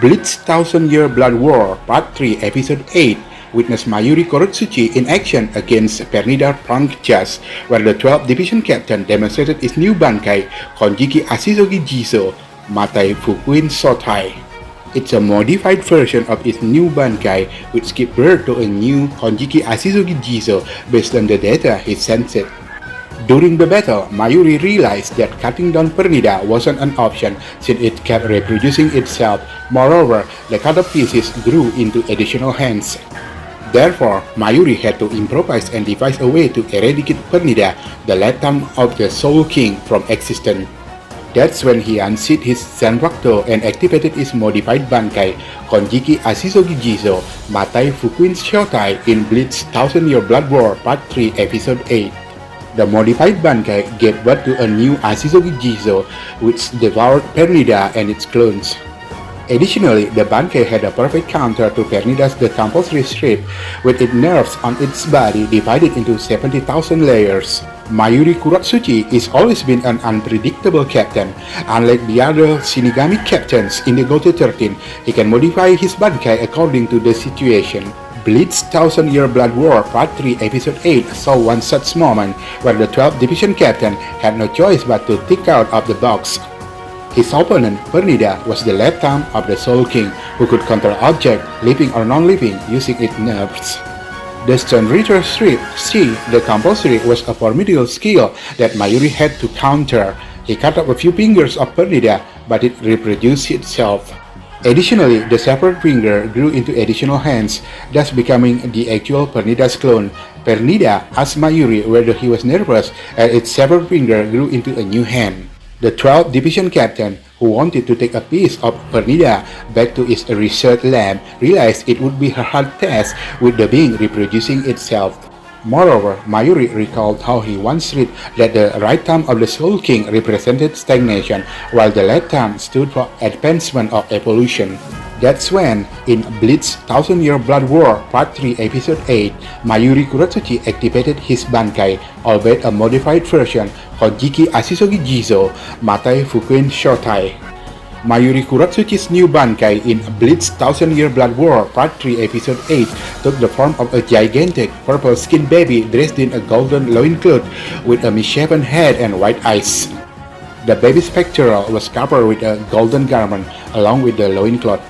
Bleach Thousand-Year Blood War Part 3 Episode 8 witnessed Mayuri Kurotsuchi in action against Pernida Parnkgjas, where the 12th Division Captain demonstrated his new Bankai, Konjiki Ashisogi Jizo, Matai Fukuin Shotai. It's a modified version of his new Bankai, which gives birth to a new Konjiki Ashisogi Jizo based on the data he sensed. During the battle, Mayuri realized that cutting down Pernida wasn't an option since it kept reproducing itself. Moreover, the cut up pieces grew into additional hands. Therefore, Mayuri had to improvise and devise a way to eradicate Pernida, the lifetime of the Soul King, from existence. That's when he unseated his Zanrakuto and activated his modified Bankai, Konjiki Ashisogi Jizo, Matai Fukuin Shotai in Bleach Thousand-Year Blood War Part 3 Episode 8. The modified Bankai gave birth to a new Ashisogi Jizo, which devoured Pernida and its clones. Additionally, the Bankai had a perfect counter to Pernida's the compulsory strip, with its nerves on its body divided into 70,000 layers. Mayuri Kurotsuchi has always been an unpredictable captain. Unlike the other Shinigami captains in the Goto 13, he can modify his Bankai according to the situation. Bleach Thousand-Year Blood War Part 3 Episode 8 saw one such moment where the 12th Division Captain had no choice but to think out of the box. His opponent, Pernida, was the lifetime of the Soul King, who could control objects, living or non-living, using its nerves. The Stone Reader Strip C, the compulsory, was a formidable skill that Mayuri had to counter. He cut off a few fingers of Pernida, but it reproduced itself. Additionally, the severed finger grew into additional hands, thus becoming the actual Pernida's clone. Pernida asked Mayuri whether he was nervous, and its severed finger grew into a new hand. The 12th Division Captain, who wanted to take a piece of Pernida back to his research lab, realized it would be a hard task with the being reproducing itself. Moreover, Mayuri recalled how he once read that the right thumb of the Soul King represented stagnation, while the left thumb stood for advancement of evolution. That's when, in Bleach Thousand-Year Blood War Part 3 Episode 8, Mayuri Kurotsuchi activated his Bankai, albeit a modified version, Konjiki Ashisogi Jizo, Matai Fukuin Shotai. Mayuri Kurotsuchi's new Bankai in Bleach Thousand-Year Blood War Part 3 Episode 8 took the form of a gigantic purple-skinned baby dressed in a golden loincloth with a misshapen head and white eyes. The baby's pectoral was covered with a golden garment along with the loincloth.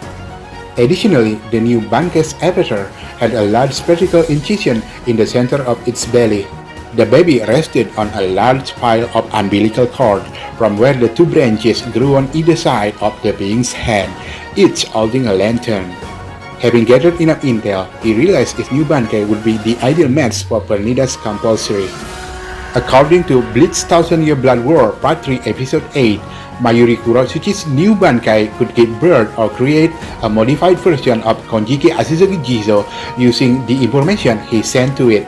Additionally, the new Bankai's avatar had a large vertical incision in the center of its belly. The baby rested on a large pile of umbilical cord, from where the two branches grew on either side of the being's head, each holding a lantern. Having gathered enough intel, he realized his new Bankai would be the ideal match for Pernida's compulsory. According to Bleach Thousand-Year Blood War Part 3 Episode 8, Mayuri Kurotsuchi's new Bankai could give birth or create a modified version of Konjiki Ashisogi Jizo using the information he sent to it.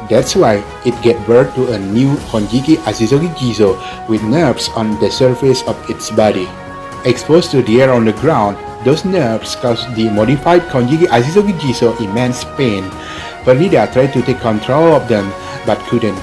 That's why it gave birth to a new Konjiki Ashisogi Jizo with nerves on the surface of its body. Exposed to the air on the ground, those nerves caused the modified Konjiki Ashisogi Jizo immense pain. Pernida tried to take control of them, but couldn't.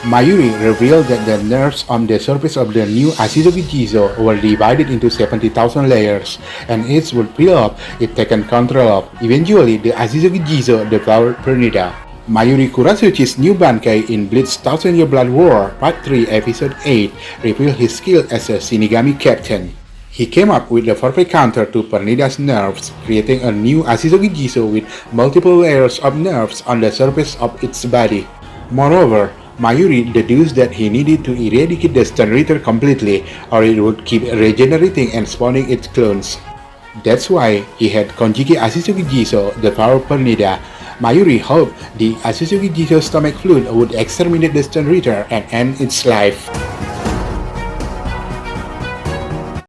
Mayuri revealed that the nerves on the surface of the new Ashisogi Jizo were divided into 70,000 layers, and each would peel up if taken control of. Eventually, the Ashisogi Jizo devoured Pernida. Mayuri Kurotsuchi's new Bankai in Bleach Thousand-Year Blood War Part 3 Episode 8 revealed his skill as a Shinigami captain. He came up with the perfect counter to Pernida's nerves, creating a new Ashisogi Jizo with multiple layers of nerves on the surface of its body. Moreover, Mayuri deduced that he needed to eradicate the Stone Reader completely, or it would keep regenerating and spawning its clones. That's why he had Konjiki Ashisogi Jizo devour Pernida. Mayuri hoped the Ashisogi Jizo's stomach fluid would exterminate the Stone Reader and end its life.